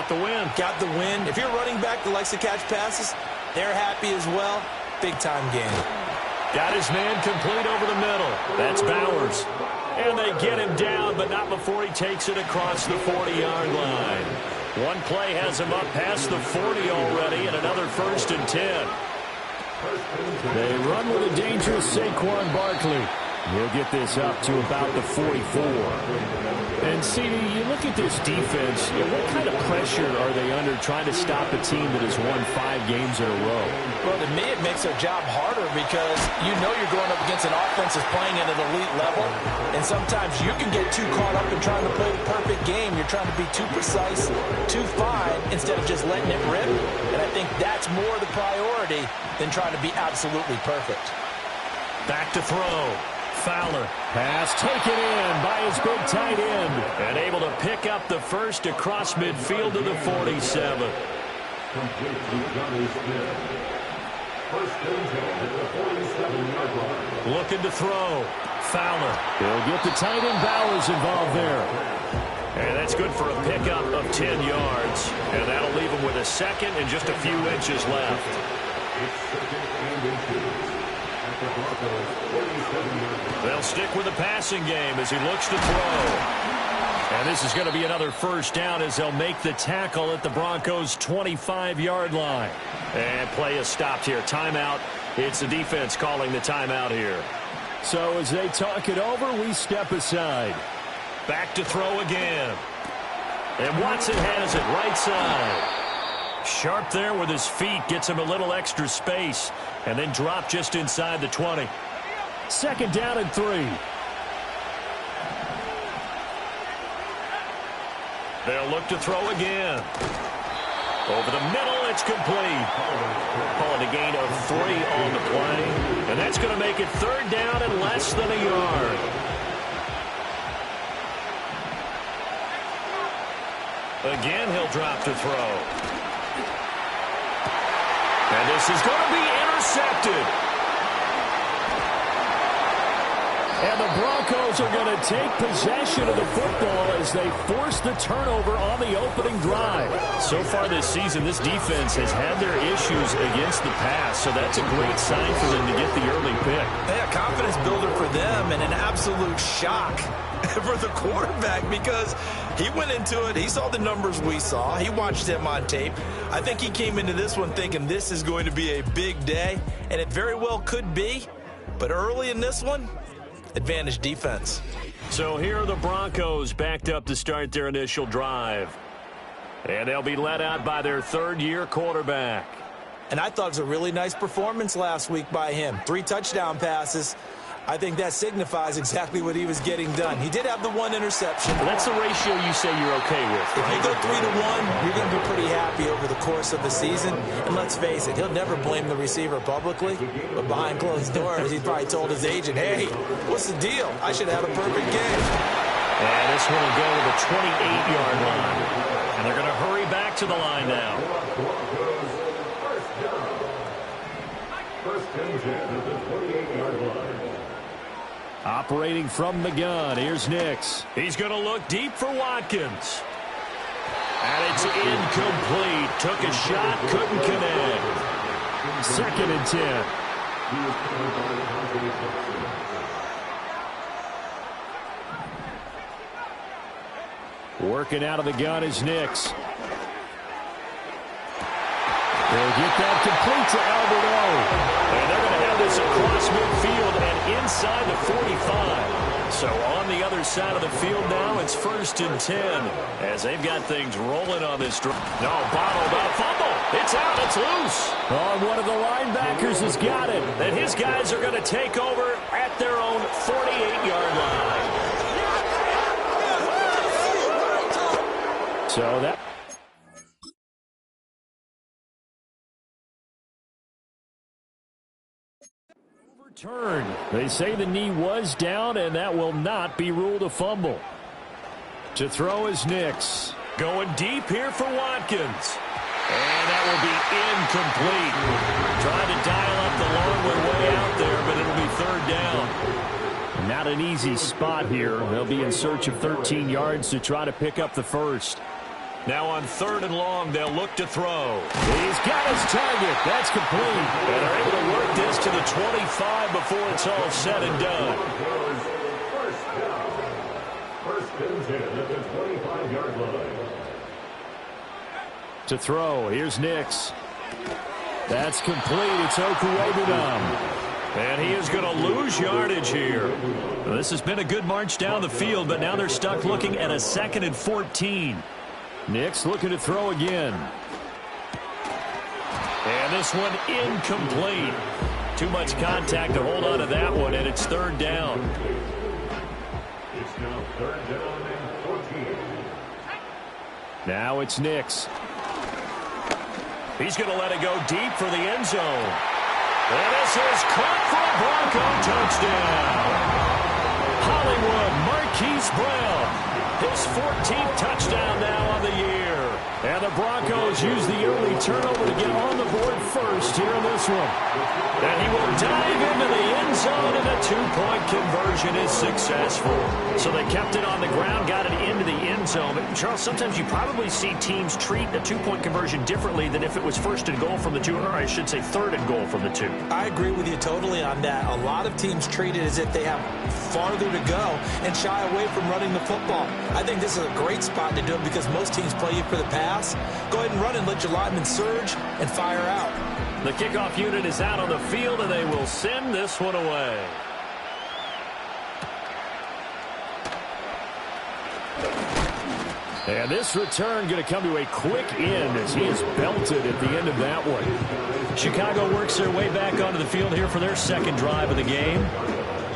got the win. Got the win. If you're running back that likes to catch passes, they're happy as well. Big-time game. Got his man complete over the middle. That's Bowers. And they get him down, but not before he takes it across the 40-yard line. One play has him up past the 40 already, and another 1st and 10. They run with a dangerous Saquon Barkley. He'll get this up to about the 44. And, CD, you look at this defense, what kind of pressure are they under trying to stop a team that has won 5 games in a row? Well, to me, it makes their job harder because you know you're going up against an offense that's playing at an elite level, and sometimes you can get too caught up in trying to play the perfect game. You're trying to be too precise, too fine, instead of just letting it rip, and I think that's more the priority than trying to be absolutely perfect. Back to throw. Fowler. Pass taken in by his big tight end. And able to pick up the first across midfield to the 47. Looking to throw. Fowler. He'll get the tight end Bowers involved there. And that's good for a pickup of 10 yards. And that'll leave him with a second and just a few inches left. They'll stick with the passing game as he looks to throw. And this is going to be another first down as they'll make the tackle at the Broncos' 25-yard line. And play is stopped here. Timeout. It's the defense calling the timeout here. So as they talk it over, we step aside. Back to throw again. And Watson has it right side. Sharp there with his feet. Gets him a little extra space. And then drop just inside the 20. 2nd down and 3. They'll look to throw again. Over the middle, it's complete. Call it a gain of 3 on the play. And that's going to make it 3rd down and less than a yard. Again, he'll drop to throw. And this is going to be intercepted. And the Broncos are going to take possession of the football as they force the turnover on the opening drive. So far this season, this defense has had their issues against the pass, so that's a great sign for them to get the early pick. Yeah, confidence builder for them and an absolute shock for the quarterback because he went into it. He saw the numbers we saw. He watched them on tape. I think he came into this one thinking this is going to be a big day, and it very well could be. But early in this one, advantage defense. So here are the Broncos backed up to start their initial drive. And they'll be led out by their 3rd-year quarterback. And I thought it was a really nice performance last week by him. 3 touchdown passes. I think that signifies exactly what he was getting done. He did have the 1 interception. Well, that's the ratio you say you're okay with. If you go 3 to 1, you're going to be pretty happy over the course of the season. And let's face it, he'll never blame the receiver publicly. But behind closed doors, he probably told his agent, hey, what's the deal? I should have a perfect game. And this one will go to the 28-yard line. And they're going to hurry back to the line now. First and 10 at the 28-yard line. Operating from the gun, here's Nix. He's going to look deep for Watkins. And it's incomplete. Took a shot, couldn't connect. 2nd and 10. Working out of the gun is Nix. They'll get that complete to Alberto. And they're going to have this across midfield and inside the 45. So on the other side of the field now, it's 1st and 10 as they've got things rolling on this drive. No, bottled up, fumble. It's out, it's loose. Oh, one of the linebackers has got it. And his guys are going to take over at their own 48-yard line. So that... Turn. They say the knee was down, and that will not be ruled a fumble. To throw is Nix. Going deep here for Watkins. And that will be incomplete. Trying to dial up the long one way out there, but it'll be 3rd down. Not an easy spot here. They'll be in search of 13 yards to try to pick up the first. Now on 3rd and long, they'll look to throw. He's got his target. That's complete. And they're able to work this to the 25 before it's all said and done. First and 10 at the 25-yard line. To throw, here's Nix. That's complete. It's Okuwebunam. And he is going to lose yardage here. Well, this has been a good march down the field, but now they're stuck looking at a 2nd and 14. Nix looking to throw again. And this one incomplete. Too much contact to hold on to that one, and it's 3rd down. It's now 3rd down and 14. Now it's Nix. He's going to let it go deep for the end zone. And this is caught for a Bronco touchdown. Hollywood Marquise Brown. His 14th touchdown now on the year. And the Broncos use the early turnover to get on the board first here in this one. And he will dive into the end zone, and the 2-point conversion is successful. So they kept it on the ground, got it into the end zone. But Charles, sometimes you probably see teams treat a 2-point conversion differently than if it was 1st and goal from the 2, or I should say 3rd and goal from the 2. I agree with you totally on that. A lot of teams treat it as if they have farther to go and shy away from running the football. I think this is a great spot to do it because most teams play you for the pass. Go ahead and run and let your linemen surge and fire out. The kickoff unit is out on the field, and they will send this one away. And this return going to come to a quick end as he is belted at the end of that one. Chicago works their way back onto the field here for their 2nd drive of the game.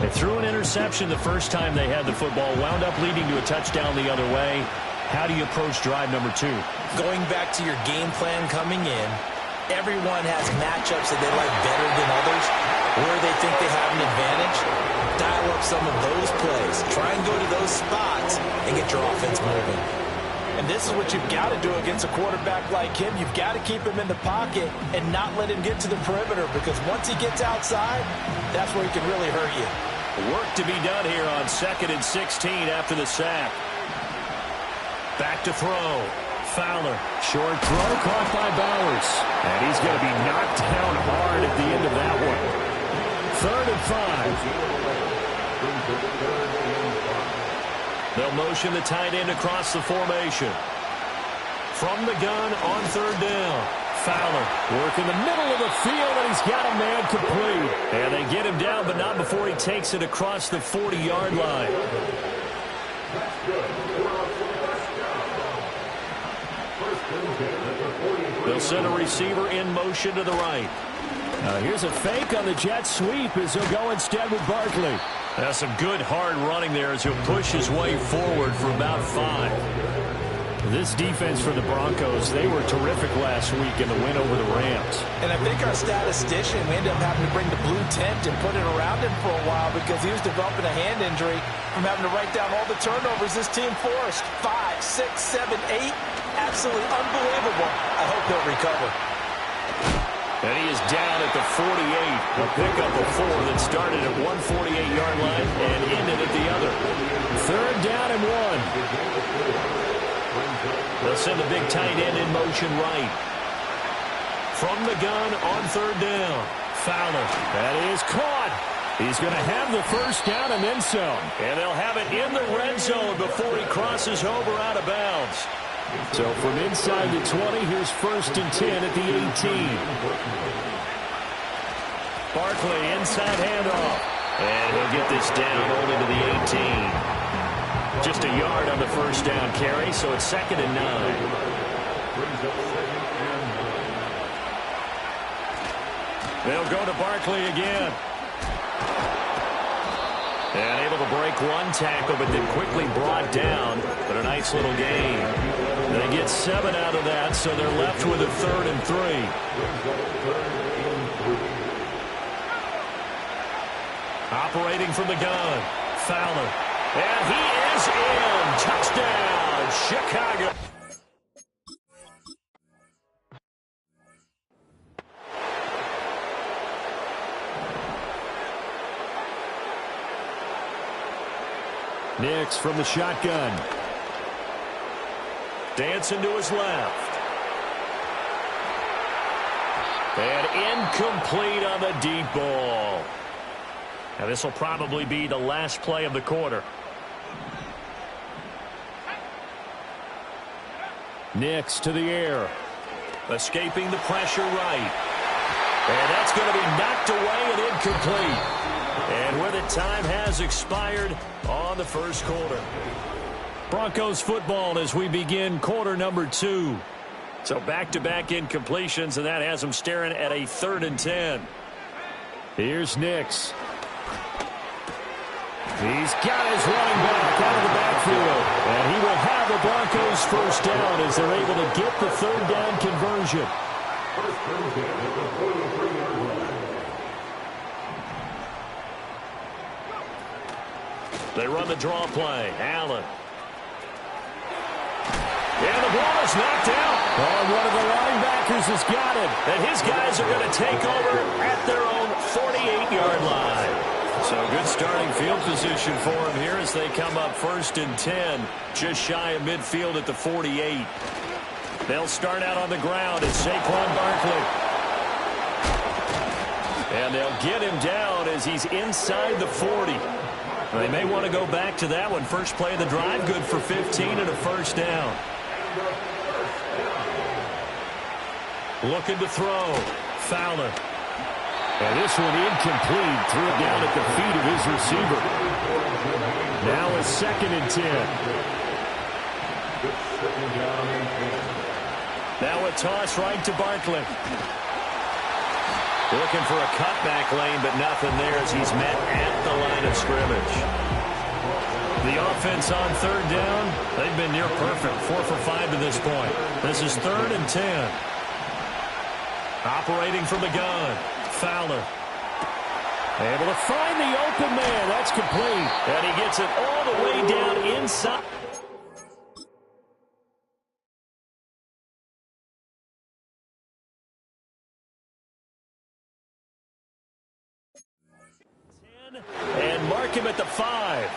They threw an interception the first time they had the football, wound up leading to a touchdown the other way. How do you approach drive number 2? Going back to your game plan coming in, everyone has matchups that they like better than others, where they think they have an advantage. Dial up some of those plays. Try and go to those spots and get your offense moving. And this is what you've got to do against a quarterback like him. You've got to keep him in the pocket and not let him get to the perimeter, because once he gets outside, that's where he can really hurt you. Work to be done here on 2nd and 16 after the sack. Back to throw. Fowler. Short throw caught by Bowers. And he's going to be knocked down hard at the end of that one. 3rd and 5. They'll motion the tight end across the formation. From the gun on 3rd down. Fowler working the middle of the field, and he's got a man complete. And they get him down, but not before he takes it across the 40-yard line. They'll send a receiver in motion to the right. Here's a fake on the jet sweep as he'll go instead with Barkley. That's some good hard running there as he'll push his way forward for about 5. This defense for the Broncos, they were terrific last week in the win over the Rams. And I think our statistician, we ended up having to bring the blue tent and put it around him for a while because he was developing a hand injury from having to write down all the turnovers this team forced. 5, 6, 7, 8. Absolutely unbelievable. I hope he'll recover. And he is down at the 48. A pickup of 4 that started at 148-yard line and ended at the other. 3rd down and 1. They'll send the big tight end in motion right. From the gun on 3rd down. Fowler. That is caught. He's going to have the 1st down and then some. And they'll have it in the red zone before he crosses over out of bounds. So from inside the 20, here's 1st and 10 at the 18. Barkley inside handoff. And he'll get this down only to the 18. Just a yard on the 1st down carry, so it's 2nd and 9. They'll go to Barkley again. And able to break one tackle, but then quickly brought down. But a nice little gain. They get 7 out of that, so they're left with a 3rd and 3. Operating from the gun. Fowler. And he is in. Touchdown, Chicago. Nix from the shotgun. Dancing to his left. And incomplete on the deep ball. Now this will probably be the last play of the quarter. Nix to the air. Escaping the pressure right. And that's going to be knocked away and incomplete. And where the time has expired on the first quarter. Broncos football as we begin quarter number 2. So back-to-back incompletions, and that has them staring at a 3rd and 10. Here's Nix. He's got his running back out of the backfield. And he will have the Broncos first down as they're able to get the 3rd down conversion. They run the draw play. Allen. And the ball is knocked out. Oh, one of the linebackers has got it. And his guys are going to take over at their own 48-yard line. So good starting field position for him here as they come up 1st and 10. Just shy of midfield at the 48. They'll start out on the ground as Saquon Barkley. And they'll get him down as he's inside the 40. They may want to go back to that one. First play of the drive, good for 15 and a first down. Looking to throw. Fowler. And this one incomplete. Threw it down at the feet of his receiver. Now a 2nd and 10. Now a toss right to Barkley. Looking for a cutback lane, but nothing there as he's met at the line of scrimmage. The offense on 3rd down, they've been near perfect. 4 for 5 to this point. This is 3rd and 10. Operating from the gun. Fowler. Able to find the open man. That's complete. And he gets it all the way down inside. And mark him at the 5.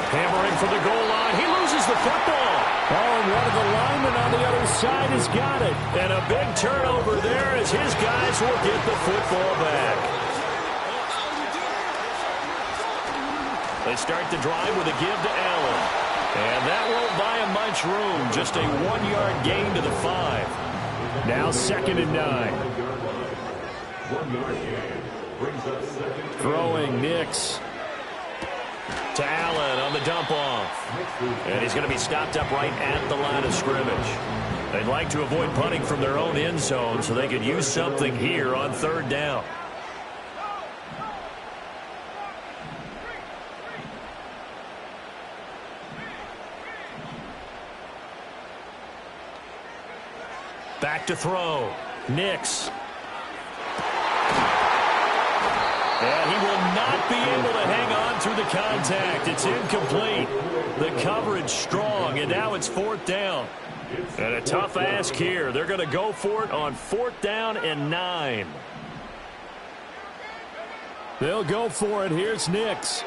Hammering for the goal line. He loses the football. Oh, and one of the linemen on the other side has got it. And a big turnover there as his guys will get the football back. They start the drive with a give to Allen. And that won't buy him much room. Just a 1-yard gain to the 5. Now 2nd and 9. Throwing Nix. To Allen on the dump off. And he's going to be stopped up right at the line of scrimmage. They'd like to avoid punting from their own end zone so they could use something here on 3rd down. Back to throw. Nix. And he will not be able to hang on through the contact. It's incomplete. The coverage strong, and now it's 4th down. And a tough ask here. They're going to go for it on 4th down and 9. They'll go for it. Here's Nix.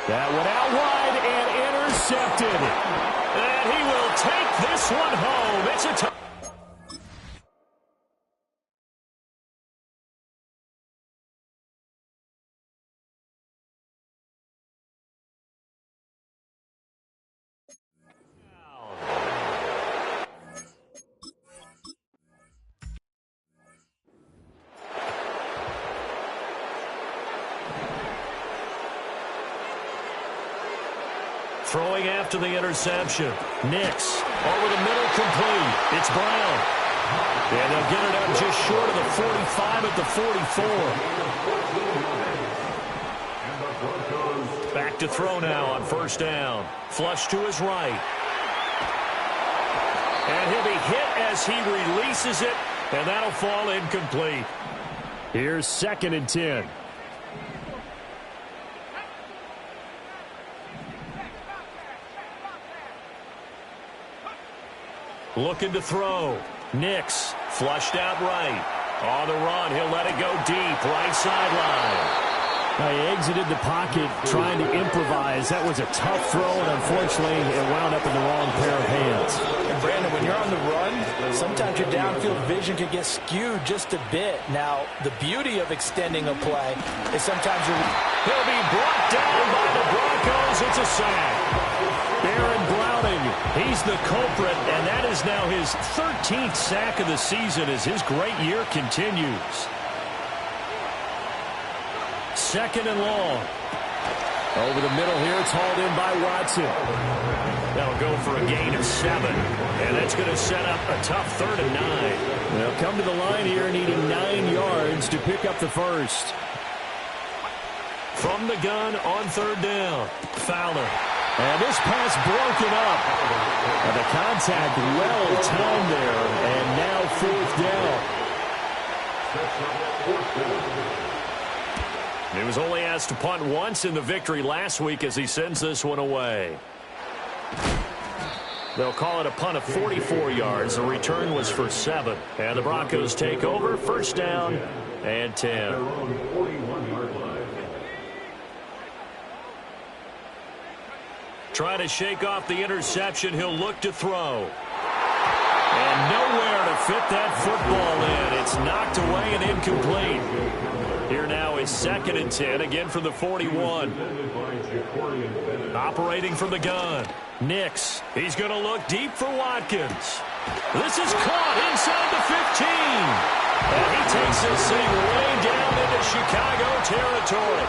That one out wide and intercepted. And he will take this one home. It's a touchdown. Throwing after the interception. Nix over the middle, complete. It's Brown. And they'll get it up just short of the 45 at the 44. Back to throw now on 1st down. Flush to his right. And he'll be hit as he releases it, and that'll fall incomplete. Here's 2nd and 10. Looking to throw. Nix flushed out right. On the run, he'll let it go deep, right sideline. He exited the pocket trying to improvise. That was a tough throw, and unfortunately, it wound up in the wrong pair of hands. And Brandon, when you're on the run, sometimes your downfield vision can get skewed just a bit. Now, the beauty of extending a play is sometimes he'll be brought down by the Broncos. It's a sack. Aaron Browning, he's the culprit, and that is now his 13th sack of the season as his great year continues. Second and long. Over the middle here, it's hauled in by Watson. That'll go for a gain of 7. And that's going to set up a tough 3rd and 9. They'll come to the line here needing 9 yards to pick up the first. From the gun on 3rd down. Fowler. And this pass broken up. And the contact well timed there. And now 4th down. He was only asked to punt once in the victory last week as he sends this one away. They'll call it a punt of 44 yards. The return was for 7. And the Broncos take over. 1st down and 10. Trying to shake off the interception. He'll look to throw. And nowhere to fit that football in. It's knocked away and incomplete. Here now is 2nd and 10, again from the 41. Operating from the gun. Nix. He's going to look deep for Watkins. This is caught inside the 15. And he takes this thing way down into Chicago territory.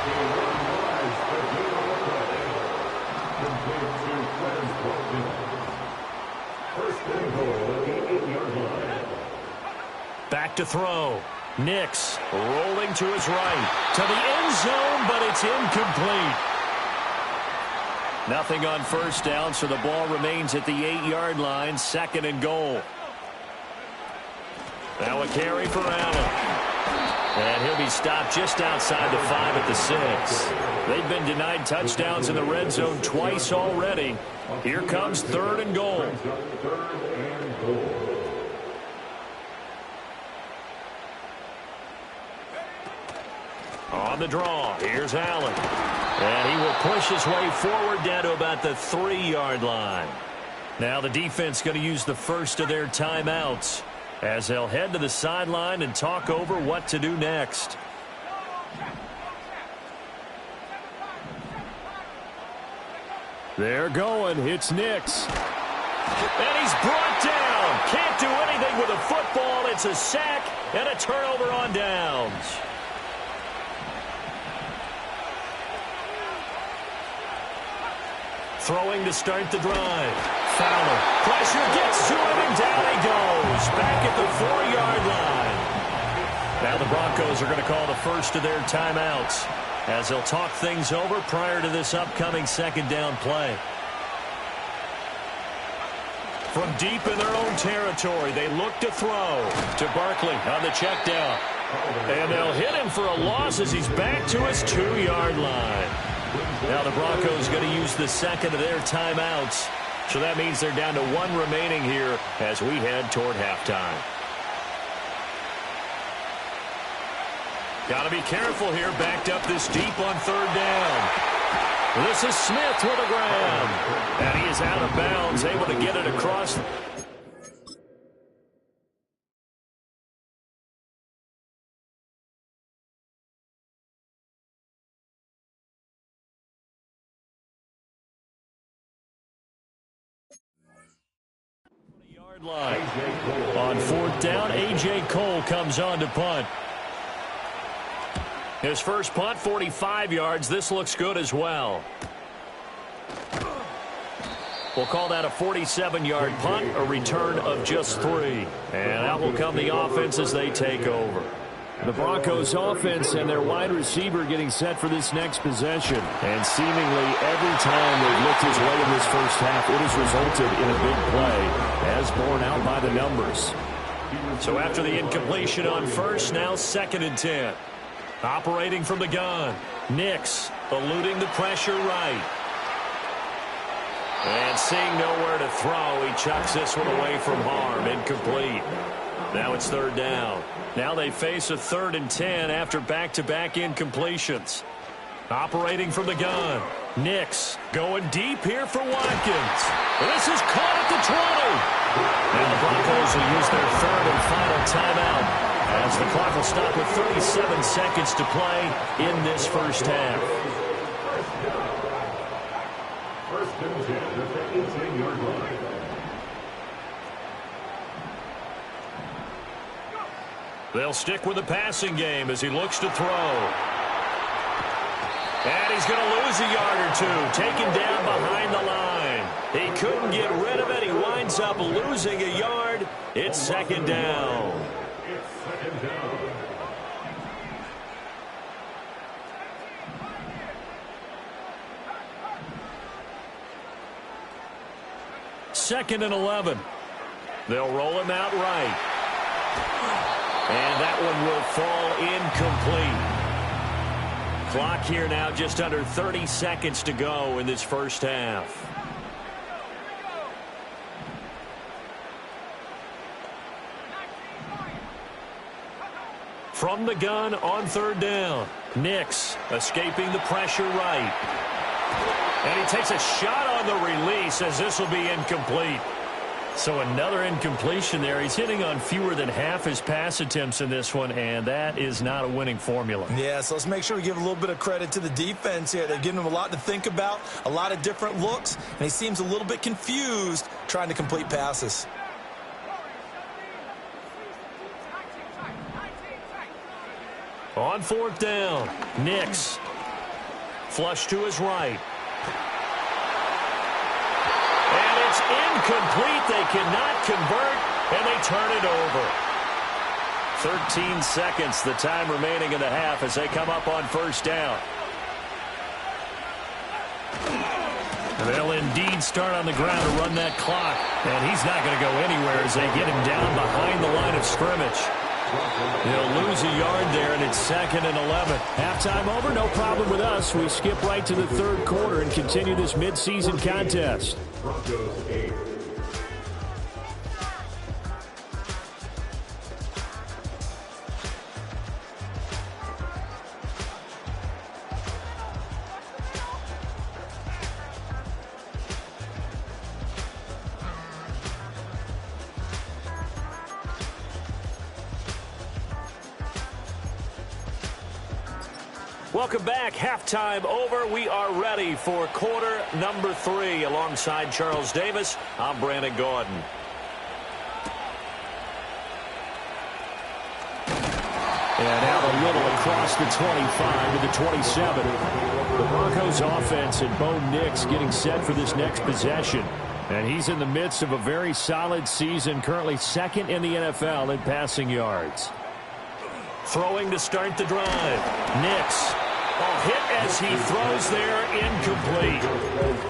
Back to throw. Nix rolling to his right. To the end zone, but it's incomplete. Nothing on 1st down, so the ball remains at the 8-yard line. 2nd and goal. Now a carry for Allen. And he'll be stopped just outside the 5 at the 6. They've been denied touchdowns in the red zone twice already. Here comes 3rd and goal. On the draw, here's Allen. And he will push his way forward down to about the 3-yard line. Now the defense going to use the first of their timeouts as they'll head to the sideline and talk over what to do next. They're going. It's Nix. And he's brought down. Can't do anything with a football. It's a sack and a turnover on downs. Throwing to start the drive. Fowler. Pressure gets to him and down he goes. Back at the 4-yard line. Now the Broncos are going to call the first of their timeouts as they'll talk things over prior to this upcoming 2nd down play. From deep in their own territory, they look to throw to Barkley on the check down. And they'll hit him for a loss as he's back to his 2-yard line. Now the Broncos going to use the 2nd of their timeouts. So that means they're down to 1 remaining here as we head toward halftime. Got to be careful here, backed up this deep on 3rd down. This is Smith with a grab. And he is out of bounds, able to get it across. Line. On 4th down, A.J. Cole comes on to punt. His first punt, 45 yards. This looks good as well. We'll call that a 47-yard punt, a return of just 3. And out will come the offense as they take over. The Broncos offense and their wide receiver getting set for this next possession. And seemingly every time they've looked his way in this first half, it has resulted in a big play, as borne out by the numbers. So after the incompletion on 1st, now 2nd and 10. Operating from the gun. Nix eluding the pressure right. And seeing nowhere to throw, he chucks this one away from harm. Incomplete. Now it's third down. Now they face a 3rd and 10 after back-to-back incompletions. Operating from the gun. Nix going deep here for Watkins. This is caught at the 20. And the Broncos will use their 3rd and final timeout as the clock will stop with 37 seconds to play in this first half. First and 10 at the 18-yard line. They'll stick with the passing game as he looks to throw. And he's going to lose a yard or two, taken down behind the line. He couldn't get rid of it. He winds up losing a yard. It's second down. It's second down. Second and 11. They'll roll him out right. And that one will fall incomplete. Clock here now just under 30 seconds to go in this first half. From the gun on third down. Nix escaping the pressure right. And he takes a shot on the release as this will be incomplete. So another incompletion there. He's hitting on fewer than half his pass attempts in this one, and that is not a winning formula. Yeah, so let's make sure we give a little bit of credit to the defense here. They're giving him a lot to think about, a lot of different looks, and he seems a little bit confused trying to complete passes. On fourth down, Nix. Flush to his right. And it's incomplete. They cannot convert, and they turn it over. 13 seconds, the time remaining in the half as they come up on first down. They'll indeed start on the ground to run that clock, and he's not going to go anywhere as they get him down behind the line of scrimmage. They'll lose a yard there, and it's second and 11. Halftime over, no problem with us. We skip right to the third quarter and continue this midseason contest. Broncos 8. Welcome back. Halftime over. We are ready for quarter number 3. Alongside Charles Davis, I'm Brandon Gordon. And out a little across the 25 to the 27. The Broncos offense and Bo Nix getting set for this next possession. And he's in the midst of a very solid season, currently second in the NFL in passing yards. Throwing to start the drive. Nix. Hit as he throws there, incomplete.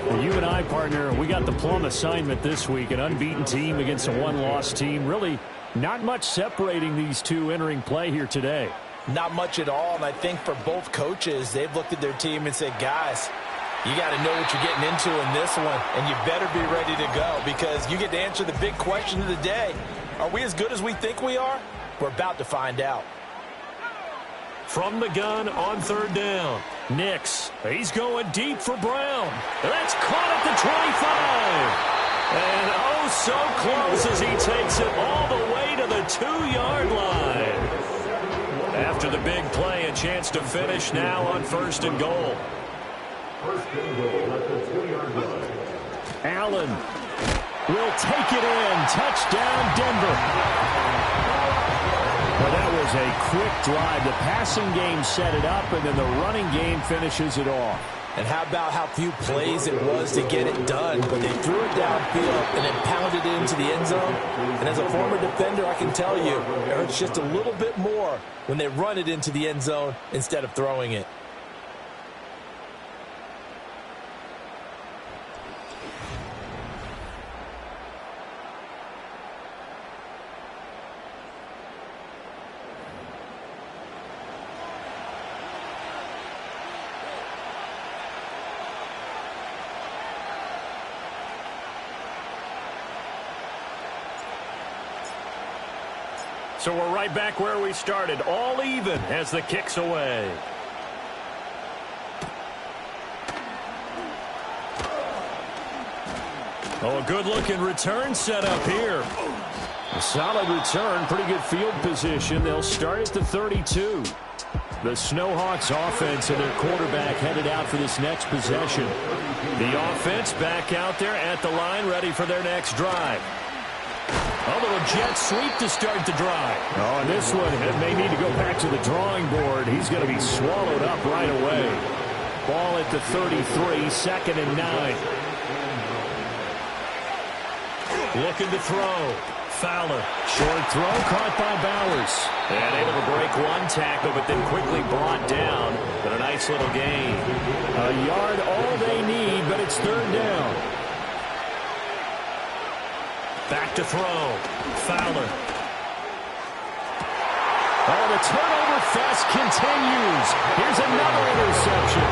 Well, you and I, partner, we got the plum assignment this week. An unbeaten team against a one-loss team. Really not much separating these two entering play here today. Not much at all, and I think for both coaches, they've looked at their team and said, guys, you got to know what you're getting into in this one, and you better be ready to go because you get to answer the big question of the day. Are we as good as we think we are? We're about to find out. From the gun on third down. Nix. He's going deep for Brown. That's caught at the 25. And oh, so close as he takes it all the way to the 2-yard line. After the big play, a chance to finish now on first and goal. First and goal at the 2-yard line. Allen will take it in. Touchdown, Denver. Well, that was a quick drive. The passing game set it up, and then the running game finishes it off. And how about how few plays it was to get it done, but they threw it downfield and then pounded it into the end zone. And as a former defender, I can tell you, it hurts just a little bit more when they run it into the end zone instead of throwing it. So we're right back where we started, all even as the kick's away. Oh, a good-looking return set up here. A solid return, pretty good field position. They'll start at the 32. The Snowhawks offense and their quarterback headed out for this next possession. The offense back out there at the line, ready for their next drive. A little jet sweep to start the drive. Oh, and this one may need to go back to the drawing board. He's going to be swallowed up right away. Ball at the 33, 2nd and 9. Looking to throw. Fowler. Short throw caught by Bowers. And able to break one tackle, but then quickly brought down. But a nice little gain. A yard all they need, but it's 3rd down. Back to throw. Fowler. Oh, the turnover fest continues. Here's another interception.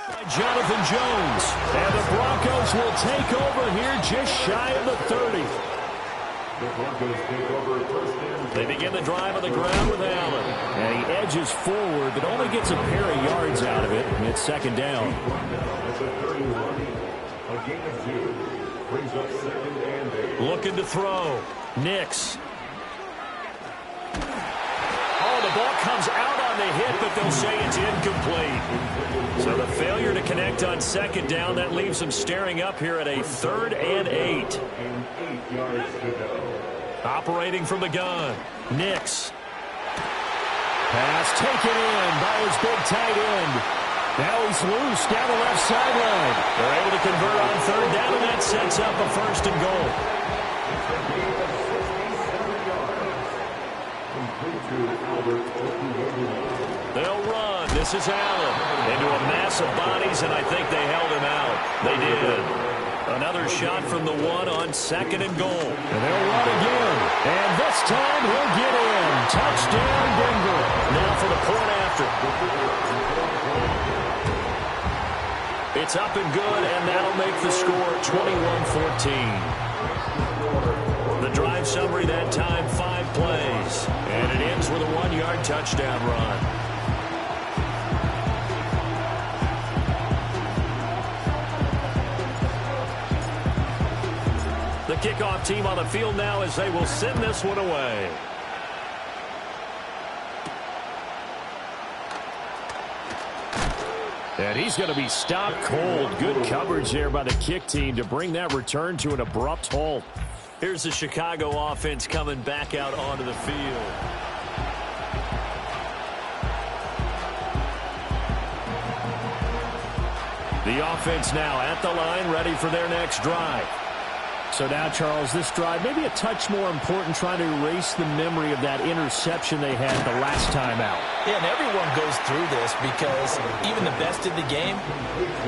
By Jonathan Jones. And the Broncos will take over here just shy of the 30. The Broncos take over 1st and 10. They begin the drive on the ground with Allen. And he edges forward, but only gets a pair of yards out of it. And it's 2nd down. At the 31. A gain of 2. Brings up 2nd and 8. Looking to throw. Nix. Oh, the ball comes out on the hit, but they'll say it's incomplete. So the failure to connect on 2nd down, that leaves them staring up here at a 3rd and 8. And 8 yards to go. Operating from the gun. Nix. Pass taken in by his big tight end. Now he's loose down the left sideline. They're able to convert on 3rd down, and that sets up a 1st and goal. They'll run. This is Allen into a mass of bodies, and I think they held him out. They did. Another shot from the 1 on 2nd and goal. And they'll run again. And this time he'll get in. Touchdown, Denver. Now for the point after. It's up and good, and that'll make the score 21-14. The drive summary that time, 5 plays. And it ends with a 1-yard touchdown run. The kickoff team on the field now as they will send this one away. And he's going to be stopped cold. Good coverage there by the kick team to bring that return to an abrupt halt. Here's the Chicago offense coming back out onto the field. The offense now at the line, ready for their next drive. So now, Charles, this drive maybe a touch more important, trying to erase the memory of that interception they had the last time out. Yeah, and everyone goes through this because even the best in the game,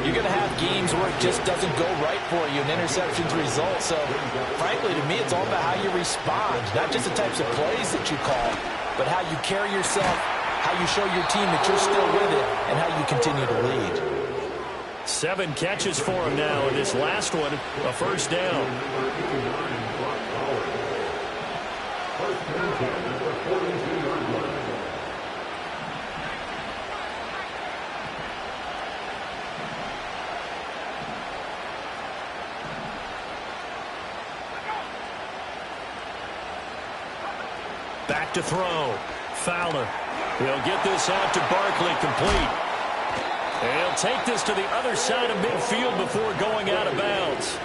you're going to have games where it just doesn't go right for you and interceptions result. So, frankly, to me, it's all about how you respond, not just the types of plays that you call, but how you carry yourself, how you show your team that you're still with it, and how you continue to lead. 7 catches for him now, and this last one, a 1st down. Back to throw. Fowler. He'll get this out to Barkley, complete. And he'll take this to the other side of midfield before going out of bounds.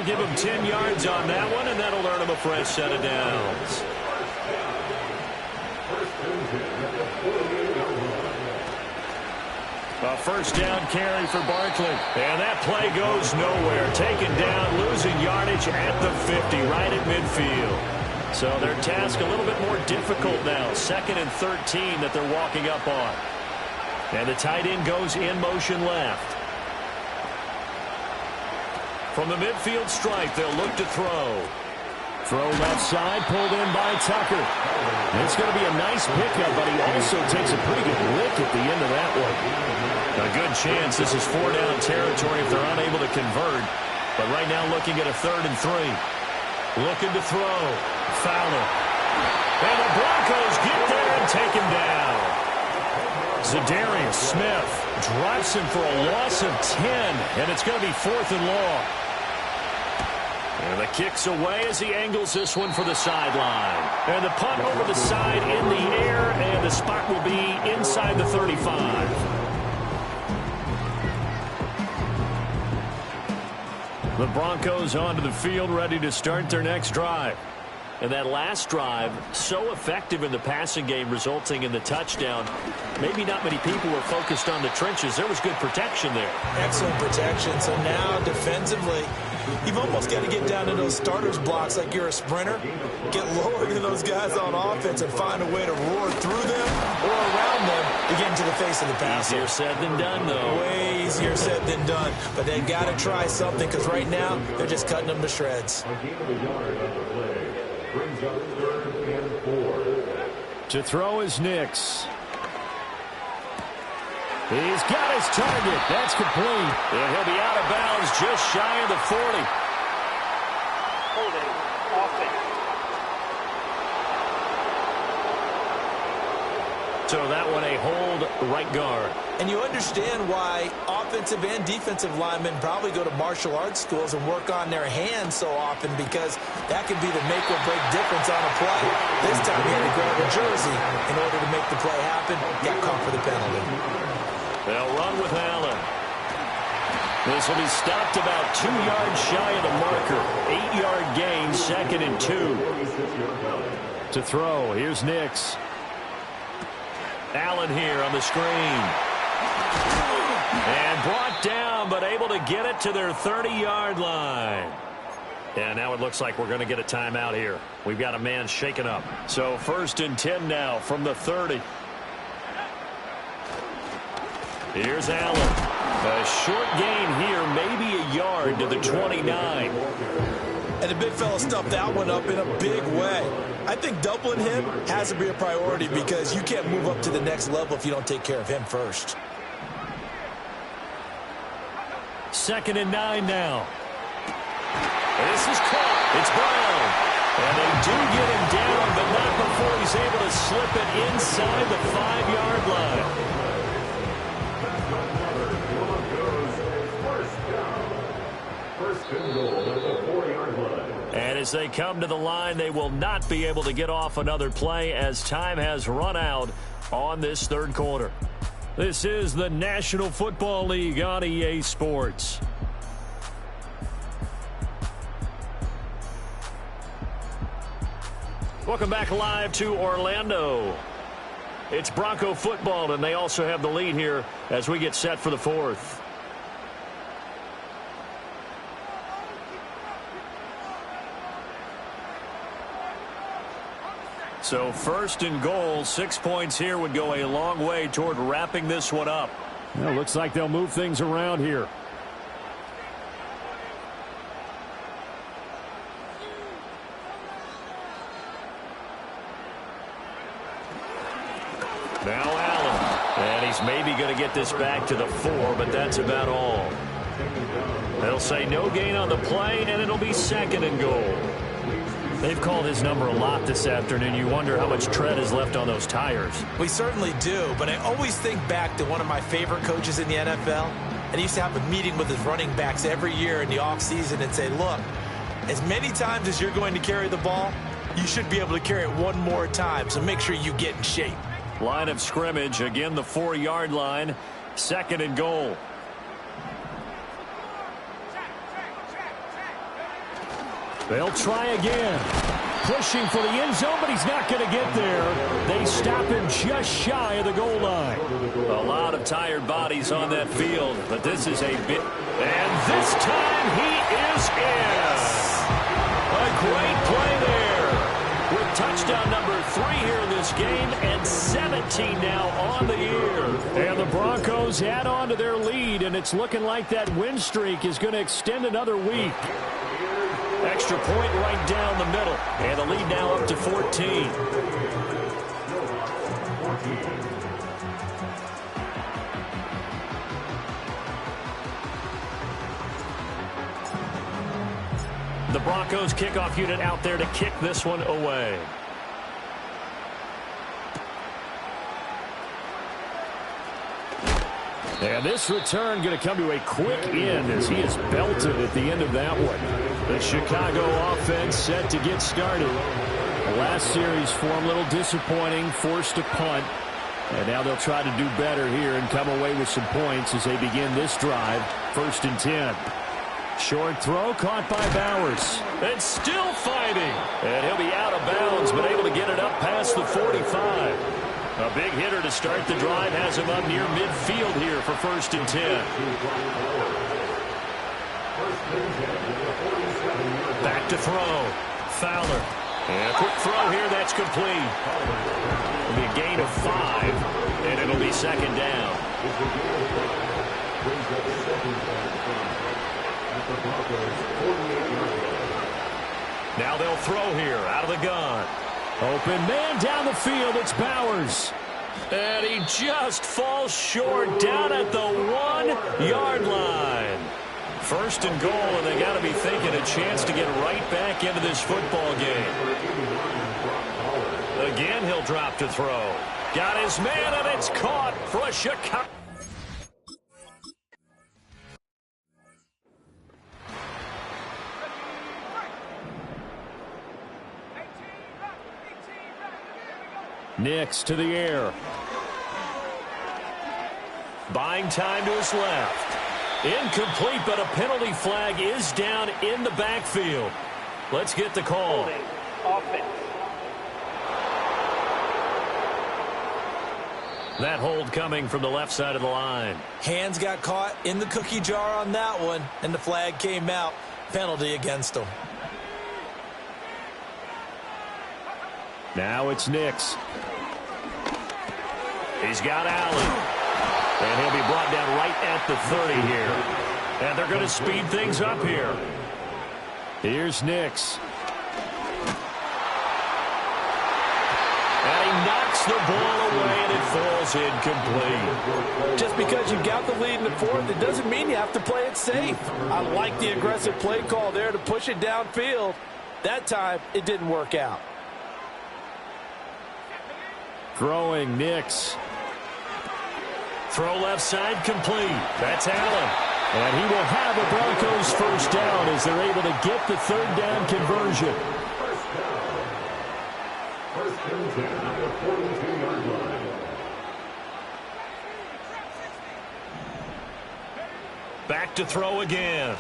Give him 10 yards on that one, and that'll earn him a fresh set of downs. A 1st down carry for Barkley. And that play goes nowhere. Taken down, losing yardage at the 50, right at midfield. So their task a little bit more difficult now. 2nd and 13 that they're walking up on. And the tight end goes in motion left. From the midfield stripe, they'll look to throw. Throw left side, pulled in by Tucker. It's going to be a nice pickup, but he also takes a pretty good lick at the end of that one. A good chance this is 4-down territory if they're unable to convert. But right now looking at a 3rd and 3. Looking to throw. Fowler. And the Broncos get there and take him down. Zadarius Smith drops him for a loss of 10, and it's going to be 4th and long. And the kick's away as he angles this one for the sideline. And the punt over the side in the air, and the spot will be inside the 35. The Broncos onto the field, ready to start their next drive. And that last drive, so effective in the passing game, resulting in the touchdown. Maybe not many people were focused on the trenches. There was good protection there. Excellent protection. So now defensively, you've almost got to get down to those starters blocks like you're a sprinter. Get lower than those guys on offense and find a way to roar through them or around them to get into the face of the passer. Easier said than done, though. Way easier said than done. But they've got to try something because right now they're just cutting them to shreds. To throw is Nix. He's got his target. That's complete. And he'll be out of bounds just shy of the 40. Holding offense. So that one a hold right guard. And you understand why offensive and defensive linemen probably go to martial arts schools and work on their hands so often, because that can be the make or break difference on a play. This time he had to grab a jersey in order to make the play happen. Got caught for the penalty. They'll run with Allen. This will be stopped about 2 yards shy of the marker. 8-yard gain, 2nd and 2. To throw, here's Nix. Allen here on the screen. And brought down, but able to get it to their 30-yard line. And now it looks like we're going to get a timeout here. We've got a man shaken up. So 1st and 10 now from the 30. Here's Allen. A short gain here, maybe a yard to the 29. And the big fella stuffed that one up in a big way. I think doubling him has to be a priority, because you can't move up to the next level if you don't take care of him first. 2nd and 9 now. This is caught. It's Brown. And they do get him down, but not before he's able to slip it inside the 5-yard line. And as they come to the line, they will not be able to get off another play as time has run out on this 3rd quarter. This is the National Football League on EA Sports. Welcome back live to Orlando. It's Bronco football, and they also have the lead here as we get set for the 4th. So 1st and goal, 6 points here would go a long way toward wrapping this one up. Well, looks like they'll move things around here. Now Allen. And he's maybe going to get this back to the 4, but that's about all. They'll say no gain on the play, and it'll be 2nd and goal. They've called his number a lot this afternoon. You wonder how much tread is left on those tires. We certainly do, but I always think back to one of my favorite coaches in the NFL. And he used to have a meeting with his running backs every year in the offseason and say, look, as many times as you're going to carry the ball, you should be able to carry it one more time, so make sure you get in shape. Line of scrimmage, again the 4-yard line, 2nd and goal. They'll try again. Pushing for the end zone, but he's not going to get there. They stop him just shy of the goal line. A lot of tired bodies on that field, but this is a bit. And this time he is in. A great play there. With touchdown number 3 here in this game, and 17 now on the year. And the Broncos add on to their lead, and it's looking like that win streak is going to extend another week. Extra point right down the middle. And the lead now up to 14. The Broncos kickoff unit out there to kick this one away. And this return going to come to a quick end as he is belted at the end of that one. The Chicago offense set to get started. The last series form a little disappointing, forced a punt. And now they'll try to do better here and come away with some points as they begin this drive. 1st and 10. Short throw caught by Bowers. And still fighting. And he'll be out of bounds, but able to get it up past the 45. A big hitter to start the drive has him up near midfield here for 1st and 10. Back to throw. Fowler. And a quick throw here that's complete. It'll be a gain of 5, and it'll be 2nd down. Now they'll throw here out of the gun. Open man down the field. It's Bowers. And he just falls short down at the 1-yard line. 1st and goal, and they got to be thinking a chance to get right back into this football game. Again, he'll drop to throw. Got his man, and it's caught for a Chicago. Nix to the air. Buying time to his left. Incomplete, but a penalty flag is down in the backfield. Let's get the call. That hold coming from the left side of the line. Hands got caught in the cookie jar on that one, and the flag came out. Penalty against him. Now it's Nix. He's got Allen. And he'll be brought down right at the 30 here. And they're going to speed things up here. Here's Nix. And he knocks the ball away, and it falls incomplete. Just because you got the lead in the 4th, it doesn't mean you have to play it safe. I like the aggressive play call there to push it downfield. That time, it didn't work out. Throwing Nix. Throw left side complete. That's Allen. And he will have a Broncos 1st down as they're able to get the 3rd down conversion. 1st and 10 at the 42-yard line. Back to throw again.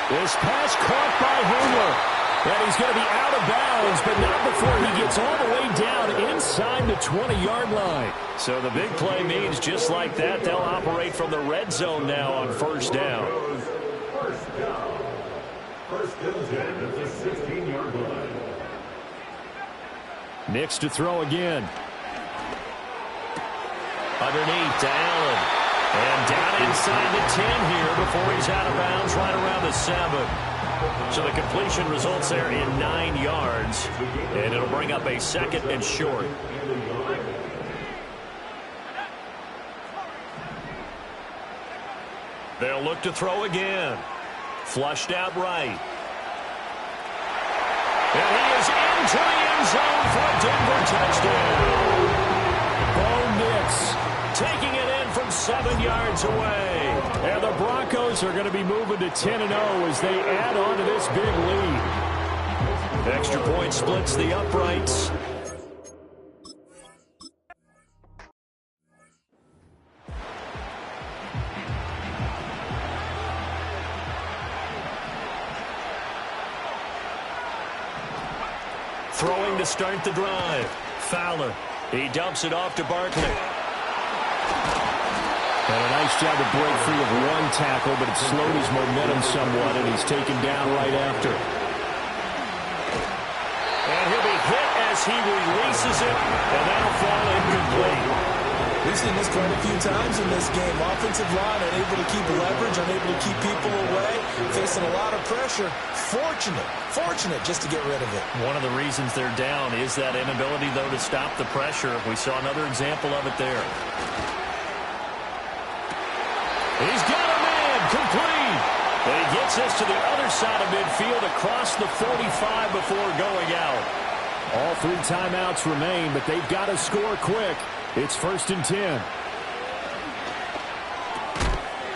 This pass caught by Hamler. And he's going to be out of bounds, but not before he gets all the way down inside the 20-yard line. So the big play means just like that, they'll operate from the red zone now on 1st down. 1st down. 1st and 10 at the 16-yard line. Nix to throw again. Underneath to Allen. And down inside the 10 here before he's out of bounds right around the 7. So the completion results there in 9 yards. And it'll bring up a 2nd and short. They'll look to throw again. Flushed out right. And he is into the end zone for a Denver touchdown. Bo Nix taking it in from 7 yards away. And the Broncos are going to be moving to 10-0 as they add on to this big lead. Extra point splits the uprights. Throwing to start the drive. Fowler. He dumps it off to Barkley. And a nice job to break free of one tackle, but it slowed his momentum somewhat, and he's taken down right after. And he'll be hit as he releases it, and that'll fall incomplete. We've seen this quite a few times in this game. Offensive line unable to keep leverage, unable to keep people away, facing a lot of pressure. Fortunate just to get rid of it. One of the reasons they're down is that inability, though, to stop the pressure. We saw another example of it there. He's got a man complete. And he gets us to the other side of midfield across the 45 before going out. All 3 timeouts remain, but they've got to score quick. It's 1st and 10.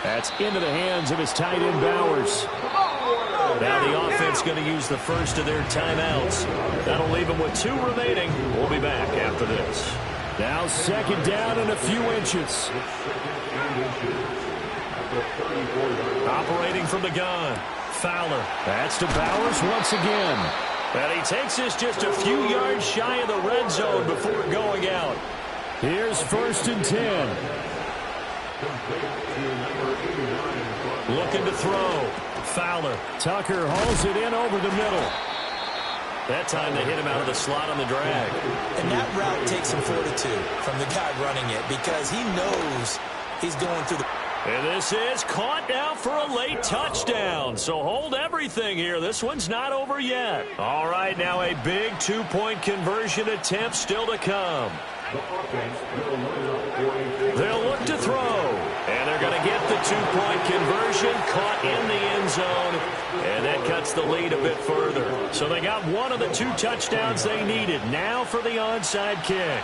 That's into the hands of his tight end, Bowers. Now the offense going to use the first of their timeouts. That'll leave them with 2 remaining. We'll be back after this. Now 2nd down and a few inches. Operating from the gun. Fowler. That's to Bowers once again. And he takes us just a few yards shy of the red zone before going out. Here's 1st and 10. Looking to throw. Fowler. Tucker hauls it in over the middle. That time they hit him out of the slot on the drag. And that route takes some fortitude from the guy running it because he knows he's going through the... And this is caught now for a late touchdown. So hold everything here. This one's not over yet. All right, now a big 2-point conversion attempt still to come. They'll look to throw. And they're going to get the 2-point conversion caught in the end zone. And that cuts the lead a bit further. So they got one of the 2 touchdowns they needed. Now for the onside kick.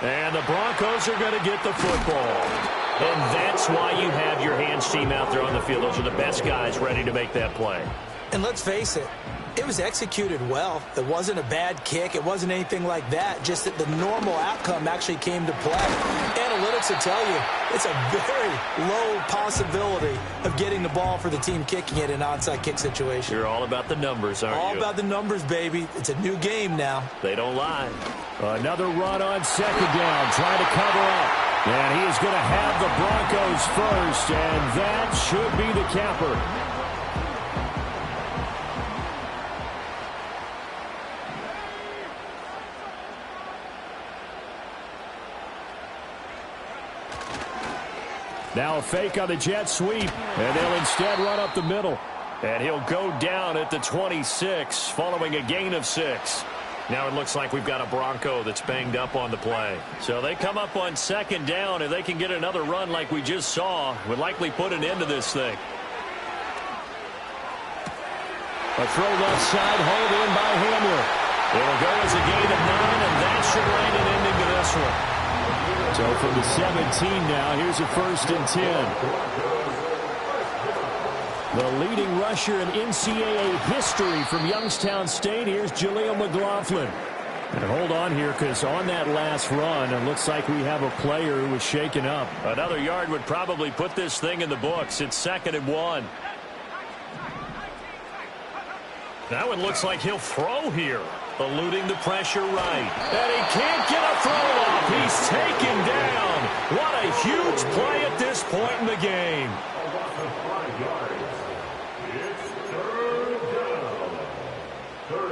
And the Broncos are going to get the football. And that's why you have your hands team out there on the field. Those are the best guys ready to make that play. And let's face it, it was executed well. It wasn't a bad kick. It wasn't anything like that. Just that the normal outcome actually came to play. Analytics will tell you it's a very low possibility of getting the ball for the team kicking it in an onside kick situation. You're all about the numbers, aren't you? All about the numbers, baby. It's a new game now. They don't lie. Another run on 2nd down, trying to cover up. And he is going to have the Broncos first, and that should be the capper. Now a fake on the jet sweep, and they'll instead run up the middle. And he'll go down at the 26, following a gain of 6. Now it looks like we've got a Bronco that's banged up on the play. So they come up on 2nd down, and they can get another run like we just saw. Would likely put an end to this thing. A throw left side, hauled in by Hamler. It'll go as a gain of 9, and that should land an ending to this one. So from the 17 now, here's a 1st and 10. The leading rusher in NCAA history from Youngstown State. Here's Jaleel McLaughlin. And hold on here, because on that last run, it looks like we have a player who was shaken up. Another yard would probably put this thing in the books. It's 2nd and 1. That one looks like he'll throw here. Eluding the pressure right. And he can't get a throw off. He's taken down. What a huge play at this point in the game.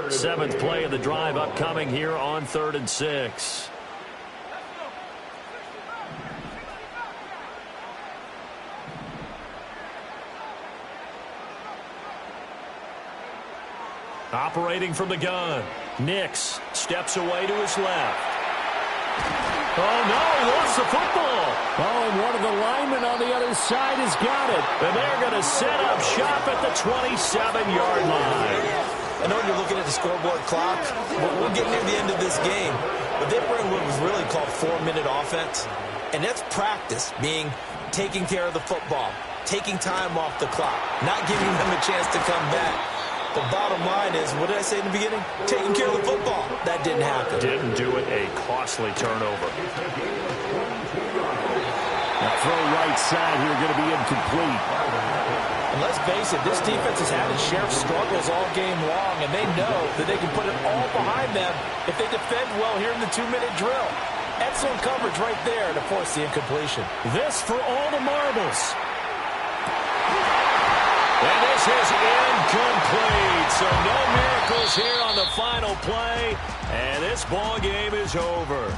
7th play of the drive upcoming here on 3rd and 6. Operating from the gun. Nix steps away to his left. Oh, no, he lost the football. Oh, and one of the linemen on the other side has got it. And they're going to set up shop at the 27-yard line. I know you're looking at the scoreboard clock, but we're getting near the end of this game. But they bring what was really called 4-minute offense, and that's practice, being taking care of the football, taking time off the clock, not giving them a chance to come back. The bottom line is, what did I say in the beginning? Taking care of the football. That didn't happen. Didn't do it. A costly turnover. Now throw right side here, going to be incomplete. And let's face it, this defense has had its share of struggles all game long, and they know that they can put it all behind them if they defend well here in the 2-minute drill. Excellent coverage right there to force the incompletion. This for all the marbles. And this is incomplete. So no miracles here on the final play. And this ball game is over.